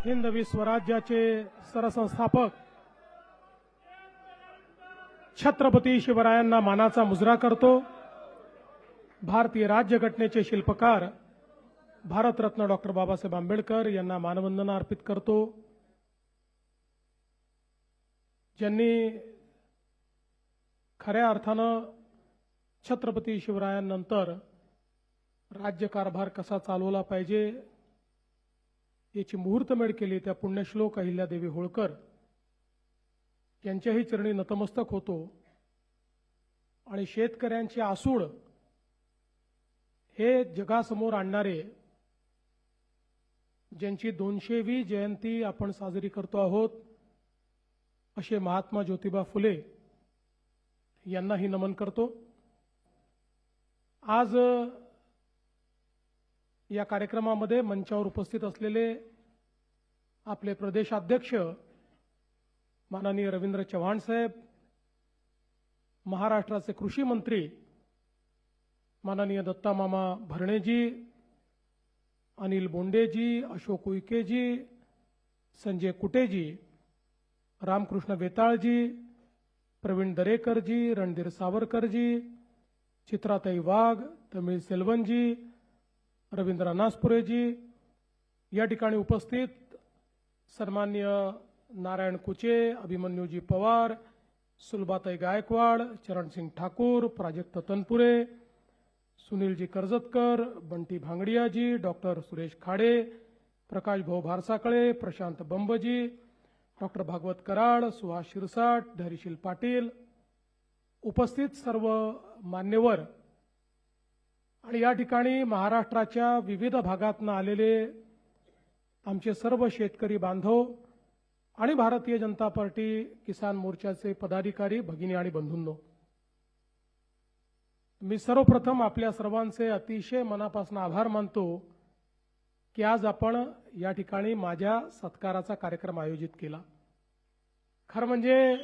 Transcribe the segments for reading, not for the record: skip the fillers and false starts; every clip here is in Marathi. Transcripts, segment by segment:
हिंदवी स्वराज्याचे सरसंस्थापक छत्रपती शिवरायांना मानाचा मुजरा करतो। भारतीय राज्यघटनेचे शिल्पकार भारतरत्न डॉक्टर बाबासाहेब आंबेडकर यांना मानवंदना अर्पित करतो। ज्यांनी खऱ्या अर्थानं छत्रपती शिवरायांनंतर राज्यकारभार कसा चालवला पाहिजे याची मुहूर्तमेढ केली त्या पुण्यश्लोक अहिल्यादेवी होळकर यांच्याही चरणी नतमस्तक होतो आणि शेतकऱ्यांची आसूड हे जगासमोर आणणारे ज्यांची 200वी जयंती आपण साजरी करतो आहोत असे महात्मा ज्योतिबा फुले यांनाही नमन करतो। आज या कार्यक्रमामध्ये मंचावर उपस्थित असलेले आपले प्रदेशाध्यक्ष माननीय रवींद्र चव्हाण साहेब, महाराष्ट्राचे कृषी मंत्री माननीय दत्ता मामा भरणेजी, अनिल बोंडेजी, अशोक उईकेजी, संजय कुटेजी, रामकृष्ण वेताळजी, प्रवीण दरेकरजी, रणधीर सावरकरजी, चित्राताई वाघ, तमिळ सेल्वनजी, रवींद्र नासपुरेजी, या ठिकाणी उपस्थित सन्माननीय नारायण कुचे, अभिमन्यूजी पवार, सुलभाताई गायकवाड, चरणसिंग ठाकूर, प्राजक्त तनपुरे, सुनीलजी कर्जतकर, बंटी भांगडियाजी, डॉक्टर सुरेश खाडे, प्रकाश भाऊ भारसाकळे, प्रशांत बंबजी, डॉक्टर भागवत कराड, सुहास शिरसाट, धैर्यशील पाटील, उपस्थित सर्व मान्यवर आणि या ठिकाणी महाराष्ट्राच्या विविध भागातून आलेले आमचे सर्व शेतकरी बांधव आणि भारतीय जनता पार्टी किसान मोर्चाचे पदाधिकारी भगिनी आणि बंधूंनो, मी सर्वप्रथम आपल्या सर्वांचे अतिशय मनापासून आभार मानतो की आज आपण या ठिकाणी माझ्या सत्काराचा कार्यक्रम आयोजित केला। खरं म्हणजे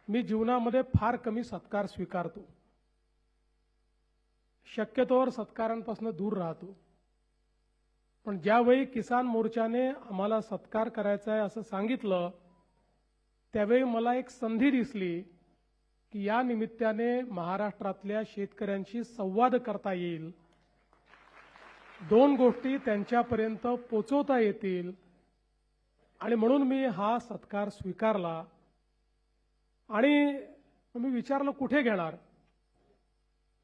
मी जीवनामध्ये फार कमी सत्कार स्वीकारतो, शक्यतोवर सत्कारांपासून दूर राहतो, पण ज्यावेळी किसान मोर्चाने आम्हाला सत्कार करायचा आहे असं सांगितलं त्यावेळी मला एक संधी दिसली की या निमित्ताने महाराष्ट्रातल्या शेतकऱ्यांशी संवाद करता येईल, 2 गोष्टी त्यांच्यापर्यंत पोहोचवता येतील आणि म्हणून मी हा सत्कार स्वीकारला। आणि मी विचारलं कुठे घेणार,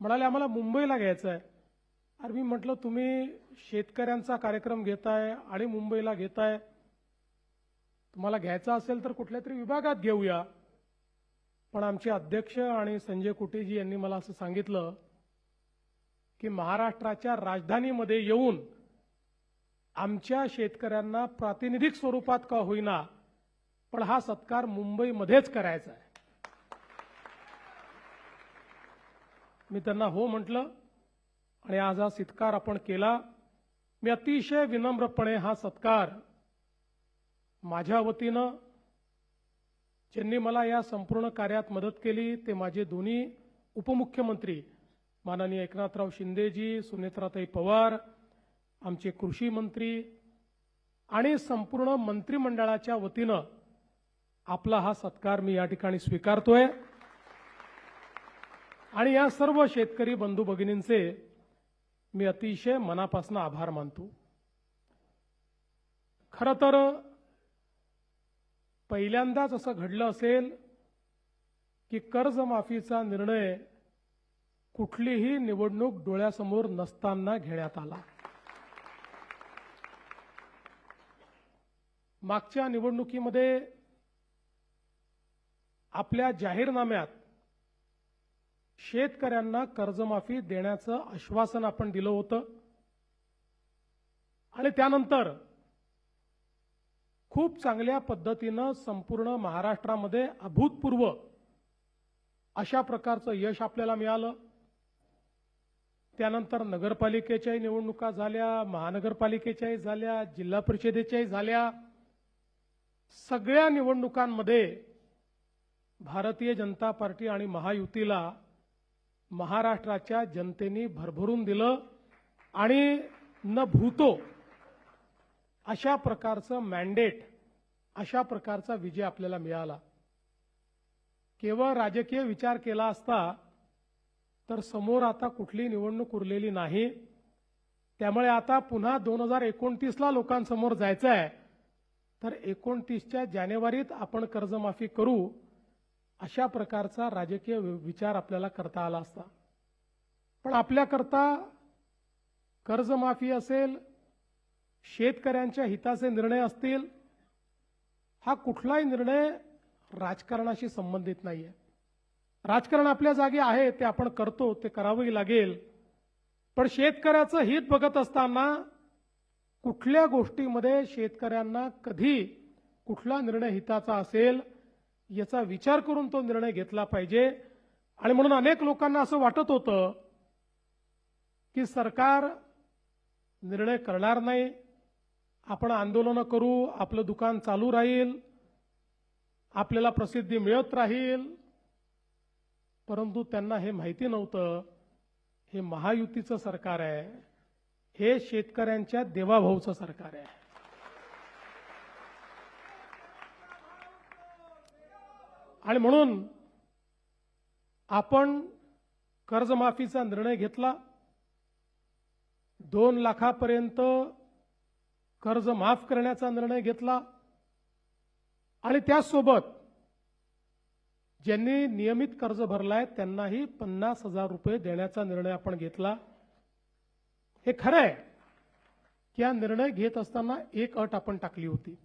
म्हणाले आम्हाला मुंबईला घ्यायचं आहे। अरे मी म्हटलं तुम्ही शेतकऱ्यांचा कार्यक्रम घेताय आणि मुंबईला घेताय, तुम्हाला घ्यायचा असेल तर कुठल्या तरी विभागात घेऊया। पण आमचे अध्यक्ष आणि संजय कुटेजी यांनी मला असं सांगितलं की महाराष्ट्राच्या राजधानीमध्ये येऊन आमच्या शेतकऱ्यांना प्रातिनिधिक स्वरूपात का होईना पण हा सत्कार मुंबईमध्येच करायचा आहे। मी त्यांना हो म्हटलं आणि आज हा सत्कार आपण केला। मी अतिशय विनम्रपणे हा सत्कार माझ्या वतीनं ज्यांनी मला या संपूर्ण कार्यात मदत केली ते माझे दोन्ही उपमुख्यमंत्री माननीय एकनाथराव शिंदेजी, सुनेत्राताई पवार, आमचे कृषी मंत्री आणि संपूर्ण मंत्रिमंडळाच्या वतीनं आपला हा सत्कार मी या ठिकाणी स्वीकारतोय आणि या सर्व शेतकरी बंधू भगिनींचे मी अतिशय मनापासून आभार मानतो। खरं तर पहिल्यांदाच असं घडलं असेल की कर्जमाफीचा निर्णय कुठलीही निवडणूक डोळ्यासमोर नसताना घेण्यात आला। मागच्या निवडणुकीमध्ये आपल्या जाहीरनाम्यात शेतकऱ्यांना कर्जमाफी देण्याचं आश्वासन आपण दिलं होतं आणि त्यानंतर खूप चांगल्या पद्धतीनं संपूर्ण महाराष्ट्रामध्ये अभूतपूर्व अशा प्रकारचं यश आपल्याला मिळालं। त्यानंतर नगरपालिकेच्याही निवडणुका झाल्या, महानगरपालिकेच्याही झाल्या, जिल्हा परिषदेच्याही झाल्या। सगळ्या निवडणुकांमध्ये भारतीय जनता पार्टी आणि महायुतीला महाराष्ट्राच्या जनतेने भरभरून दिलं आणि न भूतो अशा प्रकारचं मॅन्डेट, अशा प्रकारचा विजय आपल्याला मिळाला. केवळ राजकीय विचार केला असता तर समोर आता कुठली निवडणूक उरलेली नाही. त्यामुळे आता पुन्हा 2029ला लोकांसमोर जायचं आहे. तर 29च्या जानेवारीत आपण कर्जमाफी करू, अशा प्रकारचा राजकीय विचार आपल्याला करता आला असता. पण आपल्याकरता कर्जमाफी असेल, शेतकऱ्यांच्या हिताचे निर्णय असतील, हा कुठलाही निर्णय राजकारणाशी संबंधित नाहीये. राजकारण आपल्या जागी आहे, ते आपण करतो, ते करावंही लागेल. पण शेतकऱ्याचं हित बघत असताना कुठल्या गोष्टीमध्ये शेतकऱ्यांना कधी कुठला निर्णय हिताचा असेल याचा विचार करून तो निर्णय घेतला पाहिजे. आणि म्हणून अनेक लोकांना असं वाटत होतं की सरकार निर्णय करणार नाही, आपण आंदोलनं करू, आपलं दुकान चालू राहील, आपल्याला प्रसिद्धी मिळत राहील. परंतु त्यांना हे माहिती नव्हतं, हे महायुतीचं सरकार आहे, हे शेतकऱ्यांच्या देवाभाऊचं सरकार आहे. आणि म्हणून आपण कर्जमाफीचा निर्णय घेतला. 2 लाखापर्यंत कर्ज माफ करण्याचा निर्णय घेतला. आणि त्यासोबत ज्यांनी नियमित कर्ज भरलाय त्यांनाही 50,000 रुपये देण्याचा निर्णय आपण घेतला. हे खरं आहे की हा निर्णय घेत असताना एक अट आपण टाकली होती.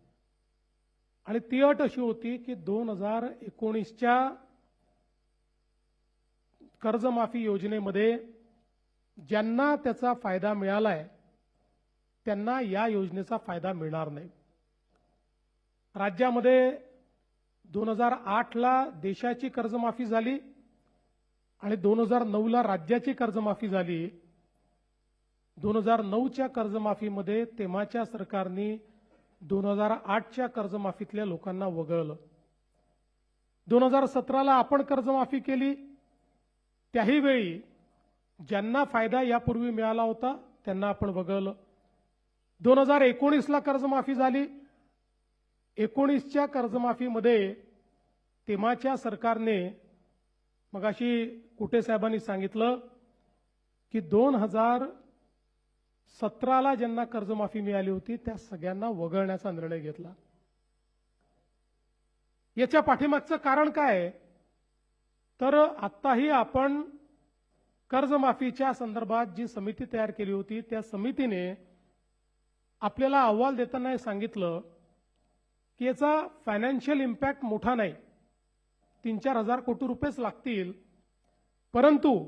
आणि ती अट अशी होती की 2019च्या कर्जमाफी योजनेमध्ये ज्यांना त्याचा फायदा मिळालाय त्यांना या योजनेचा फायदा मिळणार नाही. राज्यामध्ये 2008ला देशाची कर्जमाफी झाली आणि 2009ला राज्याची कर्जमाफी झाली. 2009च्या कर्जमाफीमध्ये तेव्हाच्या सरकारने 2008च्या कर्जमाफीतल्या लोकांना वगळलं. 2017ला आपण कर्जमाफी केली, त्याही वेळी ज्यांना फायदा यापूर्वी मिळाला होता त्यांना आपण वगळलं. 2019ला कर्जमाफी झाली. 19च्या कर्जमाफीमध्ये तेव्हाच्या सरकारने, मगाशी कुटे साहेबांनी सांगितलं की 2017ला ज्यांना कर्जमाफी मिळाली होती त्या सगळ्यांना वगळण्याचा निर्णय घेतला. याच्या पाठीमागचं कारण काय आहे? तर आत्ताही आपण कर्जमाफीच्या संदर्भात जी समिती तयार केली होती त्या समितीने आपल्याला अहवाल देताना हे सांगितलं की याचा फायनान्शियल इम्पॅक्ट मोठा नाही, 3-4 हजार कोटी रुपयेच लागतील. परंतु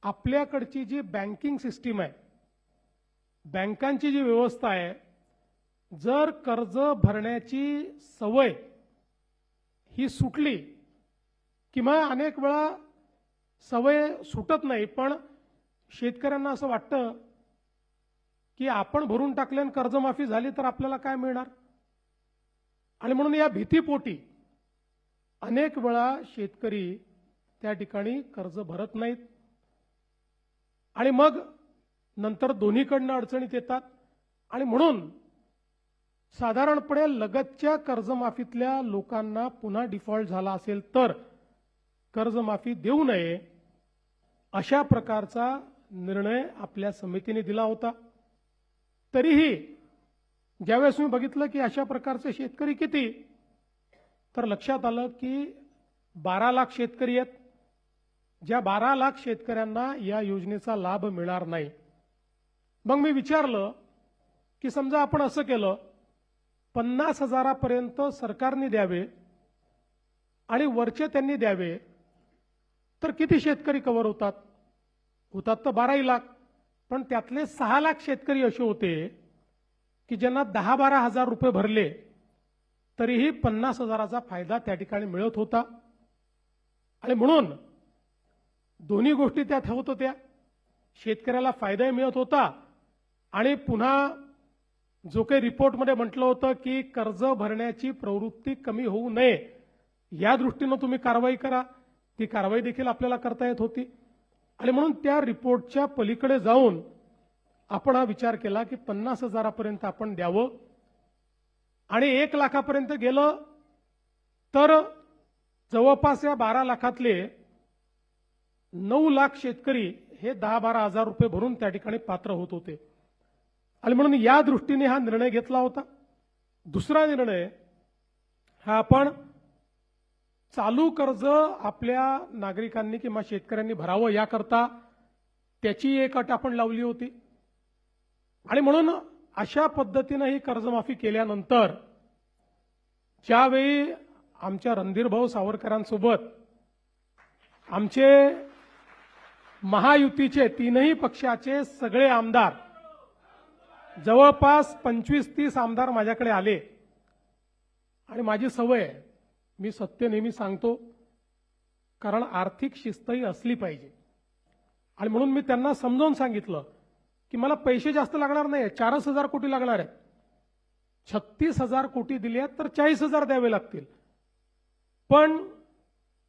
आपल्याकडची जी बँकिंग सिस्टीम आहे, बँकांची जी व्यवस्था आहे, जर कर्ज भरण्याची सवय ही सुटली किंवा अनेक वेळा सवय सुटत नाही, पण शेतकऱ्यांना असं वाटतं की आपण भरून टाकले आणि कर्जमाफी झाली तर आपल्याला काय मिळणार. आणि म्हणून या भीतीपोटी अनेक वेळा शेतकरी त्या ठिकाणी कर्ज भरत नाहीत आणि मग नंतर दोन्हीकडनं अडचणीत येतात. आणि म्हणून साधारणपणे लगतच्या कर्जमाफीतल्या लोकांना पुन्हा डिफॉल्ट झाला असेल तर कर्जमाफी देऊ नये, अशा प्रकारचा निर्णय आपल्या समितीने दिला होता. तरीही ज्यावेळेस मी बघितलं की अशा प्रकारचे शेतकरी किती, तर लक्षात आलं की 12 लाख शेतकरी आहेत. ज्या 12 लाख शेतकऱ्यांना या योजनेचा लाभ मिळणार नाही. मग मी विचारलं की समजा आपण असं केलं, 50,000पर्यंत सरकारने द्यावे आणि वरचे त्यांनी द्यावे, तर किती शेतकरी कव्हर होतात? होतात तर 12 लाख. पण त्यातले 6 लाख शेतकरी असे होते की ज्यांना 10-12 हजार रुपये भरले तरीही 50,000चा फायदा त्या ठिकाणी मिळत होता. आणि म्हणून दोन्ही गोष्टी त्यात होत होत्या. शेतकऱ्याला फायदाही मिळत होता आणि पुन्हा जो काही रिपोर्टमध्ये म्हटलं होतं की कर्ज भरण्याची प्रवृत्ती कमी होऊ नये या दृष्टीनं तुम्ही कारवाई करा, ती कारवाई देखील आपल्याला करता येत होती. आणि म्हणून त्या रिपोर्टच्या पलीकडे जाऊन आपण हा विचार केला की 50,000पर्यंत आपण द्यावं आणि 1 लाखापर्यंत गेलं तर जवळपास या 12 लाखातले 9 लाख शेतकरी हे 10-12 हजार रुपये भरून त्या ठिकाणी पात्र होत होते आणि म्हणून या दृष्टीने हा निर्णय घेतला होता. दुसरा निर्णय हा आपण चालू कर्ज आपल्या नागरिकांनी किंवा शेतकऱ्यांनी भरावं याकरता त्याची एक अट आपण लावली होती आणि म्हणून अशा पद्धतीने ही कर्जमाफी केल्यानंतर ज्यावेळी आमच्या रणधीरभाऊ सावरकरांसोबत आमचे महायुतीचे तीनही पक्षाचे सगळे आमदार जवळपास 25-30 आमदार माझ्याकडे आले आणि माझी सवय आहे, मी सत्य नेहमी सांगतो, कारण आर्थिक शिस्तही असली पाहिजे आणि म्हणून मी त्यांना समजावून सांगितलं की मला पैसे जास्त लागणार नाही, 4,000 कोटी लागणार आहेत. 36,000 कोटी दिले आहेत तर 40,000 द्यावे लागतील, पण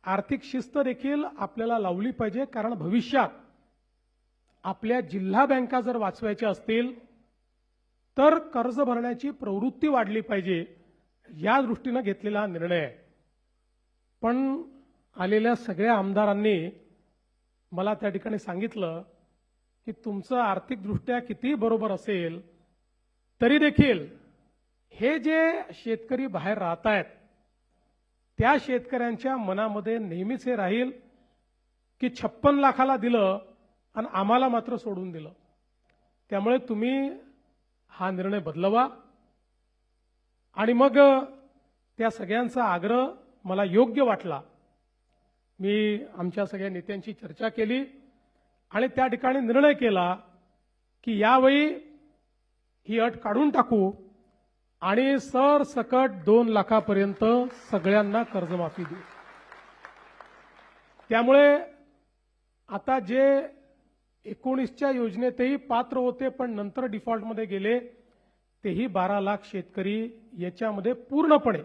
आर्थिक शिस्त देखील आपल्याला लावली पाहिजे, कारण भविष्यात आपल्या जिल्हा बँका जर वाचवायच्या असतील तर कर्ज भरण्याची प्रवृत्ती वाढली पाहिजे, या दृष्टीने घेतलेला हा निर्णय आहे. पण आलेल्या सगळ्या आमदारांनी मला त्या ठिकाणी सांगितलं की तुमचं आर्थिकदृष्ट्या किती बरोबर असेल तरी देखील हे जे शेतकरी बाहेर राहत आहेत त्या शेतकऱ्यांच्या मनामध्ये नेहमीच हे राहील की 56 लाखाला दिलं आणि आम्हाला मात्र सोडून दिलं. त्यामुळे तुम्ही हा निर्णय बदलवा आणि मग त्या सगळ्यांचा आग्रह मला योग्य वाटला. मी आमच्या सगळ्या नेत्यांची चर्चा केली आणि त्या ठिकाणी निर्णय केला की यावेळी ही अट काढून टाकू आणि सरसकट 2 लाखापर्यंत सगळ्यांना कर्जमाफी देऊ. त्यामुळे आता जे 19च्या योजनेतही पात्र होते पण नंतर डिफॉल्टमध्ये गेले तेही 12 लाख शेतकरी याच्यामध्ये पूर्णपणे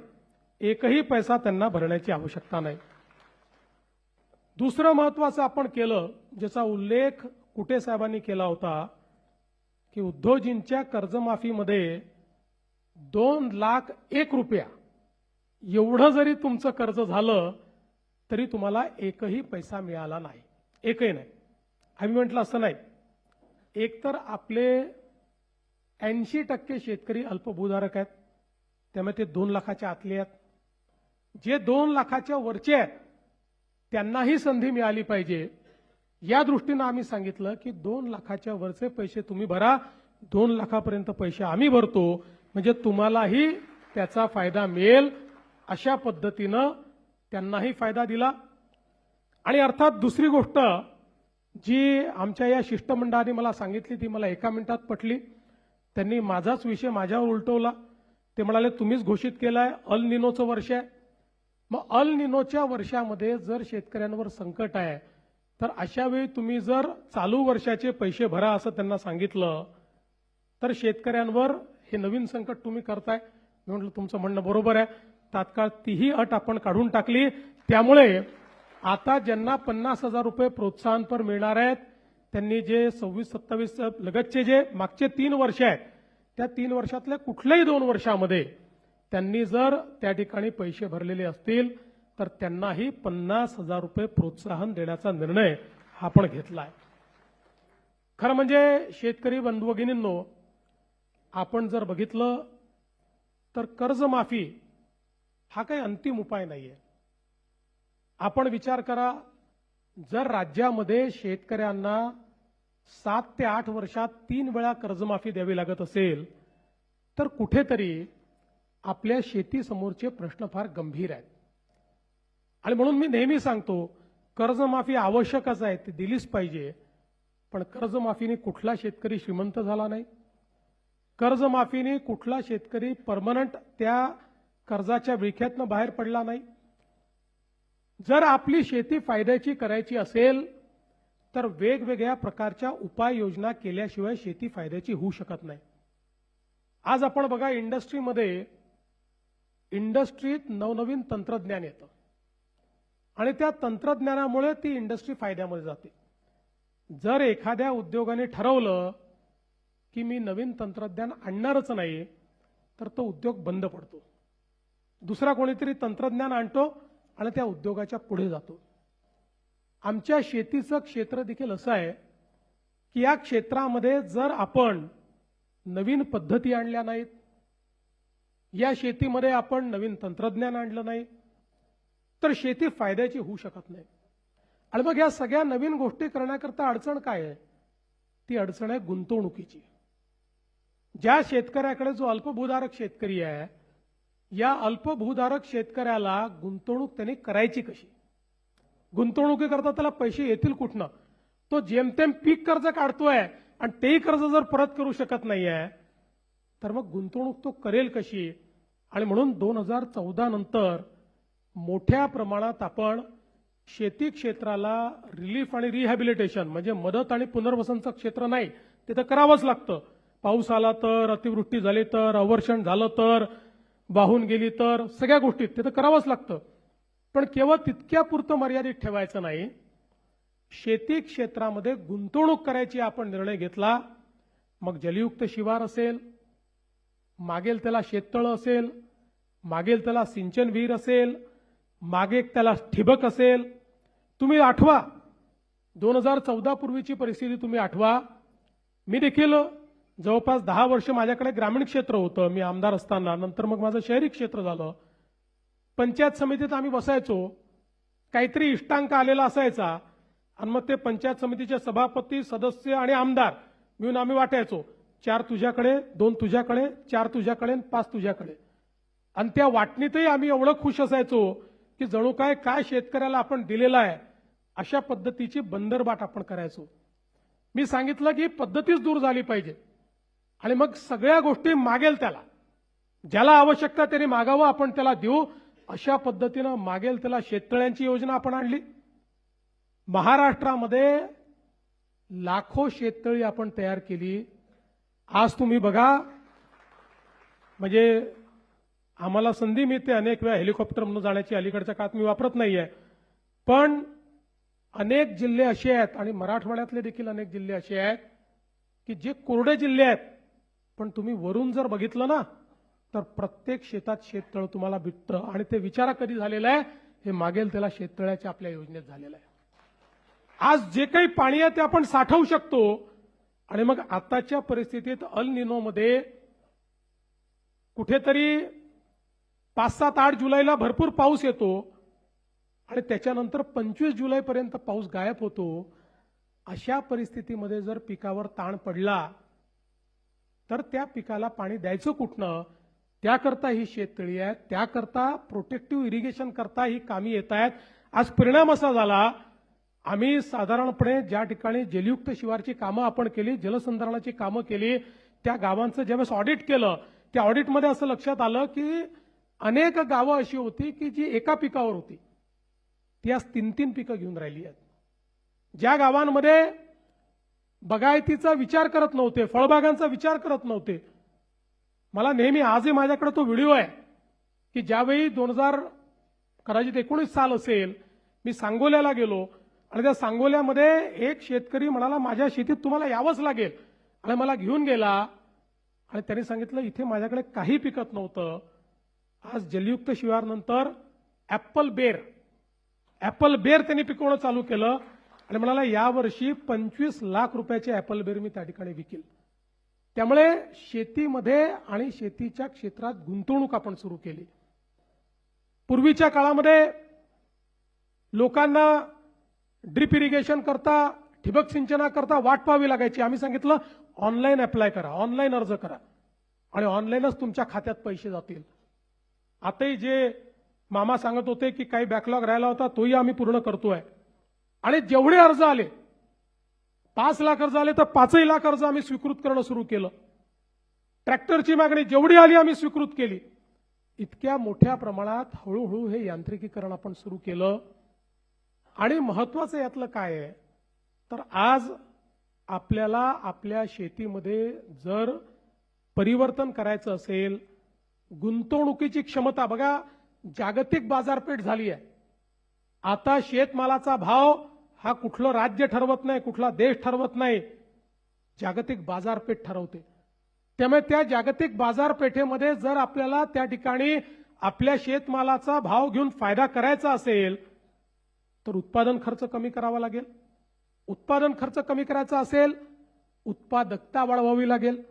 एकही पैसा त्यांना भरण्याची आवश्यकता नाही. दुसरं महत्त्वाचं आपण केलं, ज्याचा उल्लेख कुटे साहेबांनी केला होता, की उद्योगजींच्या कर्जमाफीमध्ये 2,01,000 रुपया एवढं जरी तुमचं कर्ज झालं तरी तुम्हाला एकही पैसा मिळाला नाही, एकही नाही. आम्ही म्हटलं असं नाही, एकतर आपले 80% शेतकरी अल्पभूधारक आहेत, त्यामुळे ते 2 लाखाच्या आतले आहेत. जे 2 लाखाच्या वरचे आहेत त्यांनाही संधी मिळाली पाहिजे, या दृष्टीनं आम्ही सांगितलं की 2 लाखाच्या वरचे पैसे तुम्ही भरा, 2 लाखापर्यंत पैसे आम्ही भरतो, म्हणजे तुम्हालाही त्याचा फायदा मिळेल. अशा पद्धतीनं त्यांनाही फायदा दिला. आणि अर्थात दुसरी गोष्ट जी आमच्या या शिष्टमंडळाने मला सांगितली ती मला एका मिनिटात पटली. त्यांनी माझाच विषय माझ्यावर उलटवला. ते म्हणाले तुम्हीच घोषित केलाय अल निनोचं वर्ष आहे. मग अल निनोच्या वर्षामध्ये जर शेतकऱ्यांवर संकट आहे तर अशा वेळी तुम्ही जर चालू वर्षाचे पैसे भरा असं त्यांना सांगितलं तर शेतकऱ्यांवर हे नवीन संकट तुम्ही करताय. मी म्हटलं तुमचं म्हणणं बरोबर आहे. तात्काळ तीही अट आपण काढून टाकली. त्यामुळे आता ज्यांना 50,000 रुपये प्रोत्साहनपर मिळणार आहेत त्यांनी जे 26-27 लगतचे जे मागचे 3 वर्ष आहेत त्या 3 वर्षातल्या कुठल्याही 2 वर्षामध्ये त्यांनी जर त्या ठिकाणी पैसे भरलेले असतील तर त्यांनाही 50,000 रुपये प्रोत्साहन देण्याचा निर्णय आपण घेतला आहे. खरं म्हणजे शेतकरी बंधू भगिनींनो, आपण जर बघितलं तर कर्जमाफी हा काही अंतिम उपाय नाहीये. आपण विचार करा, जर राज्यामध्ये शेतकऱ्यांना 7 ते 8 वर्षात 3 वेळा कर्जमाफी द्यावी लागत असेल तर कुठेतरी आपल्या शेतीसमोरचे प्रश्न फार गंभीर आहेत. आणि म्हणून मी नेहमी सांगतो कर्जमाफी आवश्यकच आहे, ती दिलीच पाहिजे. पण कर्जमाफीने कुठला शेतकरी श्रीमंत झाला नाही, कर्जमाफीने कुठला शेतकरी परमनंट त्या कर्जाच्या विळख्यातनं बाहेर पडला नाही. जर आपली शेती फायद्याची करायची असेल तर वेगवेगळ्या प्रकारच्या उपाययोजना केल्याशिवाय शेती फायद्याची होऊ शकत नाही. आज आपण बघा इंडस्ट्रीत नवनवीन तंत्रज्ञान येतं आणि त्या तंत्रज्ञानामुळे ती इंडस्ट्री फायद्यामध्ये जाते. जर एखाद्या उद्योगाने ठरवलं की मी नवीन तंत्रज्ञान आणणारच नाही, तर तो उद्योग बंद पडतो. दुसरा कोणीतरी तंत्रज्ञान आणतो आणि त्या उद्योगाच्या पुढे जातो. आमच्या शेतीचं क्षेत्र देखील असं आहे की या क्षेत्रामध्ये जर आपण नवीन पद्धती आणल्या नाहीत, या शेतीमध्ये आपण नवीन तंत्रज्ञान आणलं नाही, तर शेती फायद्याची होऊ शकत नाही. आणि मग या सगळ्या नवीन गोष्टी करण्याकरता अडचण काय आहे? ती अडचण आहे गुंतवणुकीची. ज्या शेतकऱ्याकडे जो अल्पभूधारक शेतकरी आहे, या अल्पभूधारक शेतकऱ्याला गुंतवणूक त्यांनी करायची कशी? गुंतवणुकीकरता त्याला पैसे येतील कुठनं? तो जेमतेम पीक कर्ज काढतोय आणि तेही कर्ज जर परत करू शकत नाहीये, तर मग गुंतवणूक तो करेल कशी? आणि म्हणून 2014 नंतर मोठ्या प्रमाणात आपण शेती क्षेत्राला रिलीफ आणि रिहॅबिलिटेशन म्हणजे मदत आणि पुनर्वसनचं क्षेत्र नाही, ते तर करावंच लागतं. पाऊस आला तर, अतिवृष्टी झाली तर, अवर्षण झालं तर, वाहून गेली तर, सगळ्या गोष्टीत ते तर करावंच लागतं. पण केवळ तितक्यापुरतं मर्यादित ठेवायचं नाही. शेती क्षेत्रामध्ये गुंतवणूक करायची आपण निर्णय घेतला, मग जलयुक्त शिवार असेल, मागेल त्याला शेततळं असेल, मागेल त्याला सिंचन विहीर असेल, मागे त्याला ठिबक असेल. तुम्ही आठवा 2014 पूर्वीची परिस्थिती तुम्ही आठवा. मी देखील जवळपास 10 वर्ष माझ्याकडे ग्रामीण क्षेत्र होतं मी आमदार असताना. नंतर मग माझं शहरी क्षेत्र झालं. पंचायत समितीत आम्ही बसायचो, काहीतरी इष्टांक आलेला असायचा आणि मग ते पंचायत समितीचे सभापती, सदस्य आणि आमदार मिळून आम्ही वाटायचो. 4 तुझ्याकडे, 2 तुझ्याकडे, 4 तुझ्याकडे, 5 तुझ्याकडे. आणि त्या वाटणीतही आम्ही एवढं खुश असायचो की जणू काय शेतकऱ्याला आपण दिलेला आहे अशा पद्धतीची बंदरबाट आपण करायचो. मी सांगितलं की पद्धतीच दूर झाली पाहिजे आणि मग सगळ्या गोष्टी मागेल त्याला, ज्याला आवश्यकता त्याने मागावं, आपण त्याला देऊ, अशा पद्धतीनं मागेल त्याला शेततळ्यांची योजना आपण आणली. महाराष्ट्रामध्ये लाखो शेततळी आपण तयार केली. आज तुम्ही बघा, म्हणजे आम्हाला संधी मिळते अनेक वेळा हेलिकॉप्टरमधून जाण्याची, अलीकडच्या काळात मी वापरत नाहीये, पण अनेक जिल्हे असे आहेत आणि मराठवाड्यातले देखील अनेक जिल्हे असे आहेत की जे कोरडे जिल्हे आहेत, पण तुम्ही वरून जर बघितलं ना तर प्रत्येक शेतात शेततळ तुम्हाला भेटतं. आणि ते विचारा कधी झालेलं आहे? हे मागेल त्याला शेततळ्याच्या आपल्या योजनेत झालेलं आहे. आज जे काही पाणी आहे ते आपण साठवू शकतो. आणि मग आताच्या परिस्थितीत अल निनोमध्ये कुठेतरी 5, 7, 8 जुलैला भरपूर पाऊस येतो आणि त्याच्यानंतर 25 जुलैपर्यंत पाऊस गायब होतो. अशा परिस्थितीमध्ये जर पिकावर ताण पडला तर त्या पिकाला पाणी द्यायचं कुठनं? त्याकरता ही शेततळी आहे, त्याकरता प्रोटेक्टिव्ह इरिगेशन करता ही कामी येत आहेत. आज परिणाम असा झाला, आम्ही साधारणपणे ज्या ठिकाणी जलयुक्त शिवारची कामं आपण केली, जलसंधारणाची कामं केली, त्या गावांचं ज्यावेळेस ऑडिट केलं, त्या ऑडिटमध्ये असं लक्षात आलं की अनेक गावं अशी होती की जी एका पिकावर होती, ती आज 3-3 पिकं घेऊन राहिली आहेत. ज्या गावांमध्ये बागायतीचा विचार करत नव्हते, फळबागांचा विचार करत नव्हते. मला नेहमी आजही माझ्याकडे तो व्हिडिओ आहे की ज्यावेळी 2019 साल असेल, मी सांगोल्याला गेलो आणि त्या सांगोल्यामध्ये एक शेतकरी म्हणाला माझ्या शेतीत तुम्हाला यावंच लागेल, आणि मला घेऊन गेला आणि त्यांनी सांगितलं इथे माझ्याकडे काही पिकत नव्हतं. आज जलयुक्त शिवारनंतर ऍपल बेर त्यांनी पिकवणं चालू केलं आणि म्हणाला यावर्षी 25 लाख रुपयाचे ऍपल बेर मी त्या ठिकाणी विकेल. त्यामुळे शेतीमध्ये आणि शेतीच्या क्षेत्रात गुंतवणूक आपण सुरू केली. पूर्वीच्या काळामध्ये लोकांना ड्रिप इरिगेशन करता, ठिबक सिंचनाकरता वाट पाहावी लागायची. आम्ही सांगितलं ऑनलाईन अप्लाय करा, ऑनलाईन अर्ज करा आणि ऑनलाईनच तुमच्या खात्यात पैसे जातील. आताही जे मामा सांगत होते की काही बॅकलॉग राहिला होता तोही आम्ही पूर्ण करतोय. आणि जेवढे अर्ज आले, 5 लाख अर्ज आले तर 5 लाख अर्ज आम्ही स्वीकृत करणं सुरू केलं. ट्रॅक्टरची मागणी जेवढी आली आम्ही स्वीकृत केली. इतक्या मोठ्या प्रमाणात हळूहळू हे यांत्रिकीकरण आपण सुरू केलं. आणि महत्वाचं यातलं काय आहे तर आज आपल्याला आपल्या शेतीमध्ये जर परिवर्तन करायचं असेल, गुंतवणुकीची क्षमता बघा, जागतिक बाजारपेठ झाली आहे. आता शेतमालाचा भाव हा कुठलं राज्य ठरवत नाही, कुठला देश ठरवत नाही, जागतिक बाजारपेठ ठरवते. त्यामुळे त्या जागतिक बाजारपेठेमध्ये जर आपल्याला त्या ठिकाणी आपल्या शेतमालाचा भाव घेऊन फायदा करायचा असेल तर उत्पादन खर्च कमी करावा लागेल. उत्पादन खर्च कमी करायचा असेल उत्पादकता वाढवावी लागेल.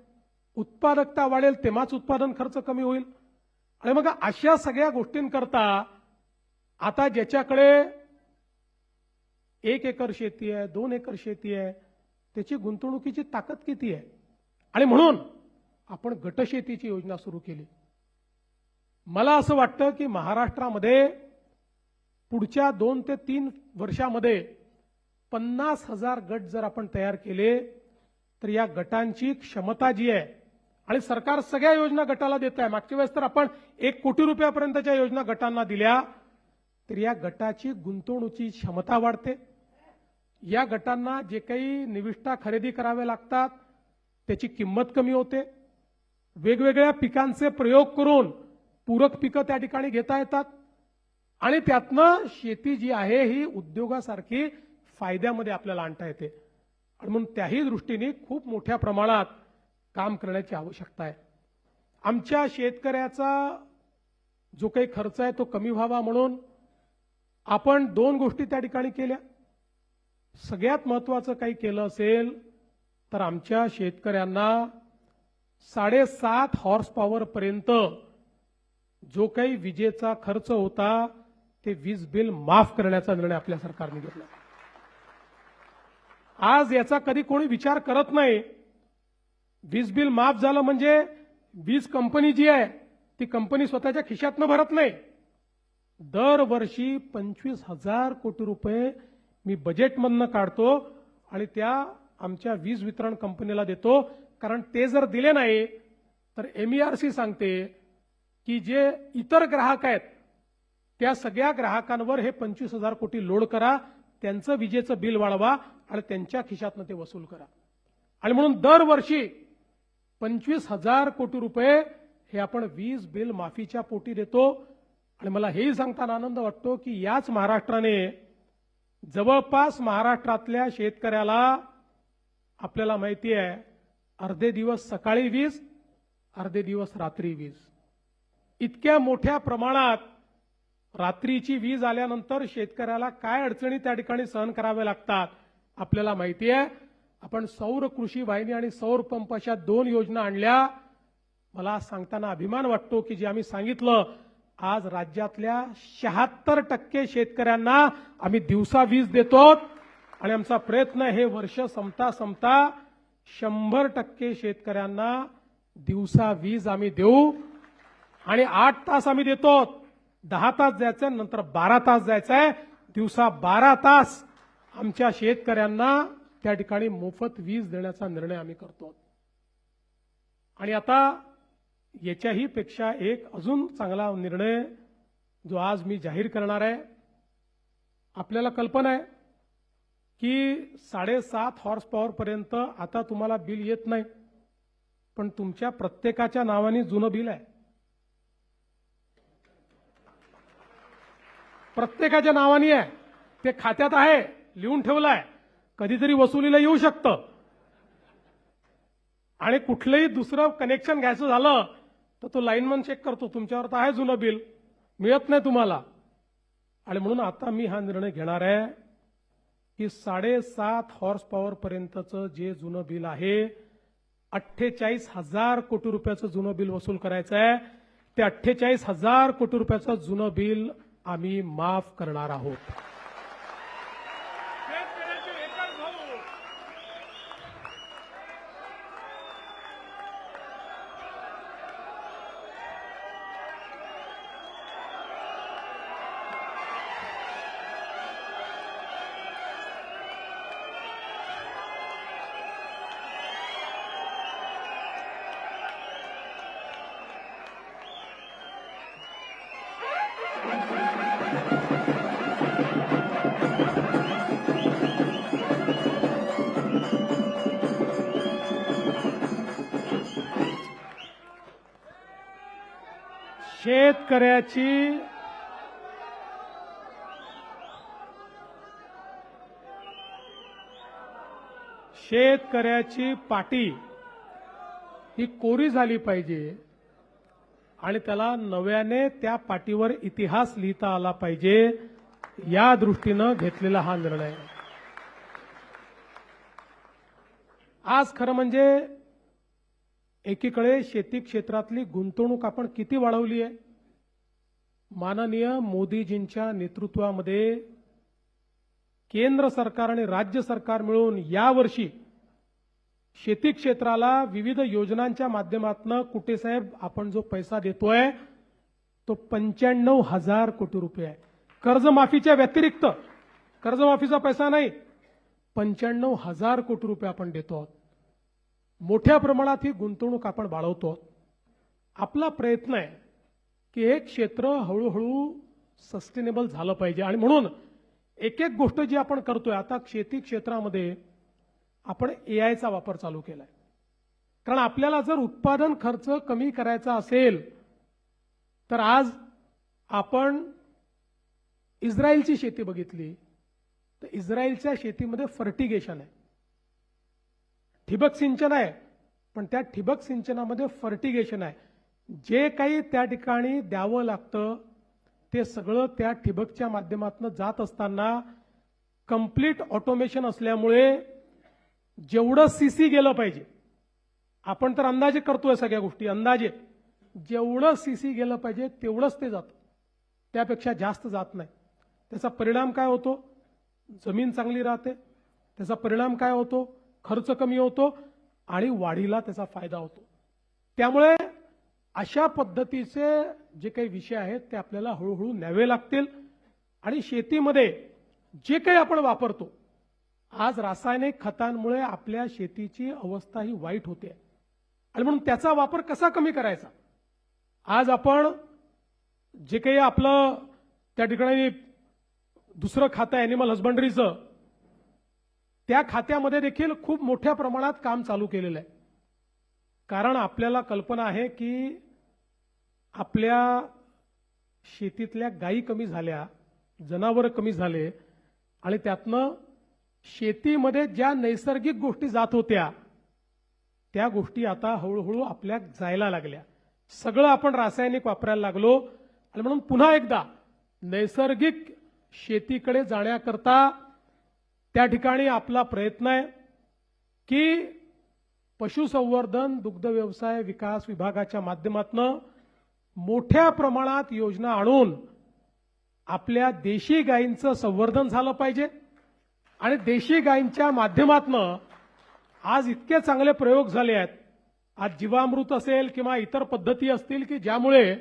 उत्पादकता वाढेल तेव्हाच उत्पादन खर्च कमी होईल. आणि मग अशा सगळ्या गोष्टींकरता आता ज्याच्याकडे 1 एकर शेती आहे, 2 एकर शेती आहे, त्याची गुंतवणुकीची ताकद किती आहे. आणि म्हणून आपण गटशेतीची योजना सुरू केली. मला असं वाटतं की महाराष्ट्रामध्ये पुढच्या 2 ते 3 वर्षामध्ये 50,000 गट जर आपण तयार केले तर या गटांची क्षमता जी आहे, आणि सरकार सगळ्या योजना गटाला देत आहे. मागच्या वेळेस तर आपण 1 कोटी रुपयापर्यंतच्या योजना गटांना दिल्या, तर या गटाची गुंतवणुकीची क्षमता वाढते. या गटांना जे काही निविष्ठा खरेदी करावे लागतात त्याची किंमत कमी होते. वेगवेगळ्या पिकांचे प्रयोग करून पूरक पिकं त्या ठिकाणी घेता येतात आणि त्यातनं शेती जी आहे ही उद्योगासारखी फायद्यामध्ये आपल्याला आणता येते. आणि म्हणून त्याही दृष्टीने खूप मोठ्या प्रमाणात काम करण्याची आवश्यकता आहे. आमच्या शेतकऱ्याचा जो काही खर्च आहे तो कमी व्हावा म्हणून आपण 2 गोष्टी त्या ठिकाणी केल्या. सगळ्यात महत्त्वाचं काही केलं असेल तर आमच्या शेतकऱ्यांना 7.5 हॉर्स पॉवर पर्यंत जो काही विजेचा खर्च होता ते वीज बिल माफ करण्याचा निर्णय आपल्या सरकारने घेतला. आज याचा कधी कोणी विचार करत नाही. वीज बिल माफ झालं म्हणजे वीज कंपनी जी आहे ती कंपनी स्वतःच्या खिशातनं भरत नाही. दरवर्षी 25,000 कोटी रुपये मी बजेटमधनं काढतो आणि त्या आमच्या वीज वितरण कंपनीला देतो. कारण ते जर दिले नाही तर MERC सांगते की जे इतर ग्राहक आहेत त्या सगळ्या ग्राहकांवर हे 25,000 कोटी लोड करा, त्यांचं विजेचं बिल वाढवा आणि त्यांच्या खिशातनं ते वसूल करा. आणि म्हणून दरवर्षी 25,000 कोटी रुपये हे आपण वीज बिल माफीच्या पोटी देतो. आणि मला हेही सांगताना आनंद वाटतो की याच महाराष्ट्राने जवळपास महाराष्ट्रातल्या शेतकऱ्याला आपल्याला माहिती आहे अर्धे दिवस सकाळी वीज, अर्धे दिवस रात्री वीज, इतक्या मोठ्या प्रमाणात रात्रीची वीज आल्यानंतर शेतकऱ्याला काय अडचणी त्या ठिकाणी सहन कराव्या लागतात आपल्याला माहिती आहे. आपण सौर कृषी वाहिनी आणि सौर पंप अशा 2 योजना आणल्या. मला सांगताना अभिमान वाटतो की जे आम्ही सांगितलं आज राज्यातल्या 76% शेतकऱ्यांना आम्ही दिवसा वीज देतो. आणि आमचा प्रयत्न हे वर्ष संपता संपता 100% शेतकऱ्यांना दिवसा वीज आम्ही देऊ. आणि 8 तास आम्ही देतो, 10 तास जायचंय, नंतर 12 तास जायचंय, दिवसा 12 तास आमच्या शेतकऱ्यांना त्या ठिकाणी मोफत वीज देण्याचा निर्णय आम्ही करतो. आणि आता याच्याही पेक्षा एक अजून चांगला निर्णय जो आज मी जाहीर करणार आहे. आपल्याला कल्पना आहे की 7.5 हॉर्स पॉवर पर्यंत आता तुम्हाला बिल येत नाही, पण तुमच्या प्रत्येकाच्या नावाने जुनं बिल आहे. प्रत्येकाच्या नावाने आहे, ते खात्यात आहे, लिहून ठेवलं आहे, कधीतरी वसुलीला येऊ शकतं. आणि कुठलंही दुसरं कनेक्शन घ्यायचं झालं तर तो लाईनमन चेक करतो, तुमच्यावर तर आहे जुनं बिल, मिळत नाही तुम्हाला. आणि म्हणून आता मी हा निर्णय घेणार आहे की 7.5 हॉर्स पॉवर पर्यंतचं जे जुनं बिल आहे 48,000 कोटी रुपयाचं जुनं बिल वसूल करायचं आहे. ते 48,000 कोटी रुपयाचं जुनं बिल आम्ही माफ करणार आहोत. शेतकऱ्याची पाटी ही कोरी झाली पाहिजे आणि त्याला नव्याने त्या पाटीवर इतिहास लिहिता आला पाहिजे, या दृष्टीनं घेतलेला हा निर्णय. आज खरं म्हणजे एकीकडे शेती क्षेत्रातली गुंतवणूक आपण किती वाढवली आहे. माननीय मोदीजींच्या नेतृत्वामध्ये केंद्र सरकार आणि राज्य सरकार मिळून यावर्षी शेती क्षेत्राला विविध योजनांच्या माध्यमातून कुटे साहेब आपण जो पैसा देतोय तो 95,000 कोटी रुपये आहे. कर्जमाफीच्या व्यतिरिक्त, कर्जमाफीचा पैसा नाही, 95,000 कोटी रुपये आपण देतो आहोत. मोठ्या प्रमाणात ही गुंतवणूक आपण वाढवतो. आपला प्रयत्न आहे की एक क्षेत्र हळूहळू सस्टेनेबल झालं पाहिजे आणि म्हणून एक एक गोष्ट जी आपण करतोय, आता शेती क्षेत्रामध्ये आपण एआयचा वापर चालू केलाय. कारण आपल्याला जर उत्पादन खर्च कमी करायचा असेल तर आज आपण इस्रायलची शेती बघितली तर इस्रायलच्या शेतीमध्ये फर्टिगेशन आहे, ठिबक सिंचन आहे, पण त्या ठिबक सिंचनामध्ये फर्टिगेशन आहे. जे काही त्या ठिकाणी द्यावं लागतं ते सगळं त्या ठिबकच्या माध्यमातून जात असताना कंप्लीट ऑटोमेशन असल्यामुळे जेवढं सीसी गेलं पाहिजे, आपण तर अंदाजे करतोय सगळ्या गोष्टी, अंदाजे जेवढं सीसी गेलं पाहिजे तेवढंच ते जातं, त्यापेक्षा जास्त जात नाही. त्याचा परिणाम काय होतो? जमीन चांगली राहते. त्याचा परिणाम काय होतो? खर्च कमी होतो आणि वाढीला त्याचा फायदा होतो. त्यामुळे अशा पद्धतीचे जे काही विषय आहेत ते आपल्याला हळूहळू न्यावे लागतील. आणि शेतीमध्ये जे काही आपण वापरतो, आज रासायनिक खतांमुळे आपल्या शेतीची अवस्था ही वाईट होते आणि म्हणून त्याचा वापर कसा कमी करायचा. आज आपण जे काही आपलं त्या ठिकाणी दुसरं खातं ॲनिमल हजबंडरीचं, त्या खात्यामध्ये देखील खूप मोठ्या प्रमाणात काम चालू केलेलं आहे. कारण आपल्याला कल्पना आहे की आपल्या शेतीतल्या गायी कमी झाल्या, जनावरं कमी झाले आणि त्यातनं शेतीमध्ये ज्या नैसर्गिक गोष्टी जात होत्या त्या गोष्टी आता हळूहळू आपल्या जायला लागल्या. सगळं आपण रासायनिक वापरायला लागलो आणि म्हणून पुन्हा एकदा नैसर्गिक शेतीकडे जाण्याकरता त्या ठिकाणी आपला प्रयत्न आहे की पशुसंवर्धन दुग्ध व्यवसाय विकास विभागाच्या माध्यमातून मोठ्या प्रमाणात योजना आणून आपल्या देशी गायींचं संवर्धन झालं पाहिजे. आणि देशी गायींच्या माध्यमातून आज इतके चांगले प्रयोग झाले आहेत. आज जीवामृत असेल किंवा इतर पद्धती असतील की ज्यामुळे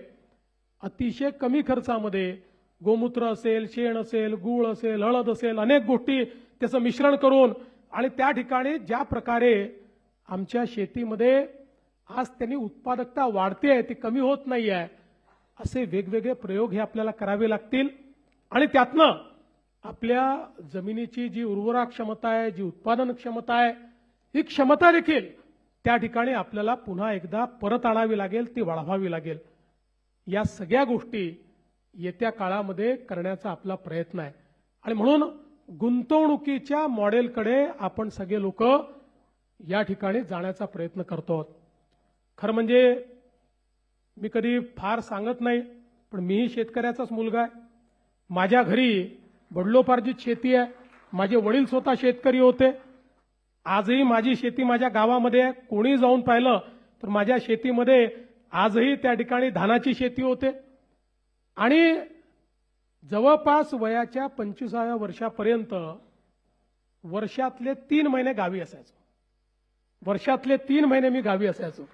अतिशय कमी खर्चामध्ये गोमूत्र असेल, शेण असेल, गूळ असेल, हळद असेल, अनेक गोष्टी त्याचं मिश्रण करून आणि त्या ठिकाणी ज्या प्रकारे आमच्या शेतीमध्ये आज त्यांनी उत्पादकता वाढते आहे, ती कमी होत नाही आहे, असे वेगवेगळे प्रयोग हे आपल्याला करावे लागतील. आणि त्यातनं आपल्या जमिनीची जी उर्वरा क्षमता आहे, जी उत्पादन क्षमता आहे, ही क्षमता देखील त्या ठिकाणी आपल्याला पुन्हा एकदा परत आणावी लागेल, ती वाढवावी लागेल. या सगळ्या गोष्टी येत्या काळामध्ये करण्याचा आपला प्रयत्न आहे. आणि म्हणून गुंतवणुकीच्या मॉडेलकडे आपण सगळे लोक या ठिकाणी जाण्याचा प्रयत्न करतो. खरं म्हणजे मी कधी फार सांगत नाही, पण मीही शेतकऱ्याचाच मुलगा आहे. माझ्या घरी वडिलोपार्जित शेती आहे. माझे वडील स्वतः शेतकरी होते. आजही माझी शेती माझ्या गावामध्ये आहे. कोणी जाऊन पाहिलं तर माझ्या शेतीमध्ये आजही त्या ठिकाणी धानाची शेती होते. आणि जवळपास वयाच्या 25व्या वर्षापर्यंत वर्षातले 3 महिने गावी असायचो. वर्षातले 3 महिने मी गावी असायचो.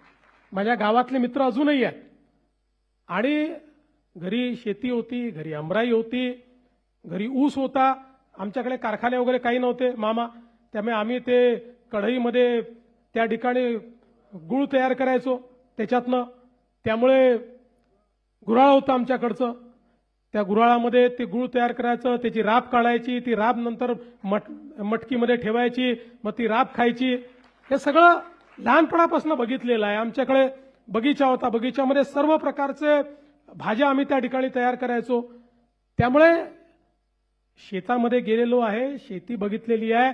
माझ्या गावातले मित्र अजूनही आहेत. आणि घरी शेती होती, घरी आमराई होती, घरी ऊस होता. आमच्याकडे कारखाने वगैरे काही नव्हते मामा, त्यामुळे आम्ही ते कढईमध्ये त्या ठिकाणी गुळ तयार करायचो त्याच्यातनं. त्यामुळे गुऱ्हाळ होतं आमच्याकडचं. त्या गुऱ्हाळामध्ये ते गुळ तयार करायचं, त्याची राब काढायची, ती राब नंतर मटकीमध्ये ठेवायची, मग ती राब खायची. हे सगळं लहानपणापासून बघितलेलं आहे. आमच्याकडे बगीचा होता, बगीच्यामध्ये सर्व प्रकारचे भाज्या आम्ही त्या ठिकाणी तयार करायचो. त्यामुळे शेतामध्ये गेलेलो आहे, शेती बघितलेली आहे.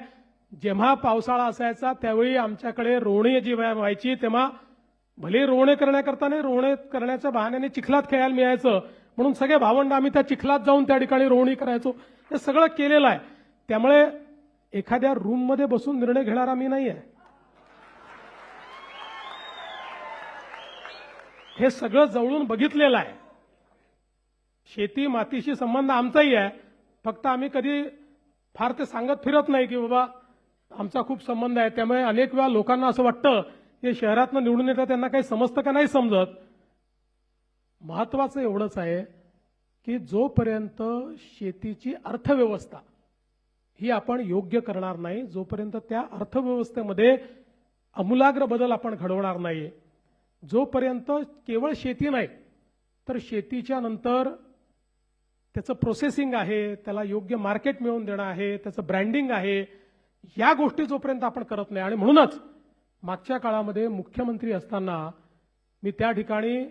जेव्हा पावसाळा असायचा त्यावेळी आमच्याकडे रोवणी जी व्हायची तेव्हा भले रोवणे करण्याकरता नाही, रोवणे करण्याच्या बहाण्याने चिखलात खेळायला मिळायचं म्हणून सगळे भावंड आम्ही त्या चिखलात जाऊन त्या ठिकाणी रोवणी करायचो. हे सगळं केलेलं आहे. त्यामुळे एखाद्या रूममध्ये बसून निर्णय घेणारा मी नाही आहे. हे सगळं जवळून बघितलेलं आहे. शेती मातीशी संबंध आमचाही आहे. फक्त आम्ही कधी फार ते सांगत फिरत नाही की बाबा आमचा खूप संबंध आहे. त्यामुळे अनेक वेळा लोकांना असं वाटतं की शहरातनं निवडून येतं त्यांना काही समजतं का नाही समजत. महत्वाचं एवढंच आहे की जोपर्यंत शेतीची अर्थव्यवस्था ही आपण योग्य करणार नाही, जोपर्यंत त्या अर्थव्यवस्थेमध्ये आमूलाग्र बदल आपण घडवणार नाही, जोपर्यंत केवळ शेती नाही तर शेतीच्या नंतर त्याचं प्रोसेसिंग आहे, त्याला योग्य मार्केट मिळवून देणं आहे, त्याचं ब्रँडिंग आहे, या गोष्टी जोपर्यंत आपण करत नाही. आणि म्हणूनच मागच्या काळामध्ये मुख्यमंत्री असताना मी त्या ठिकाणी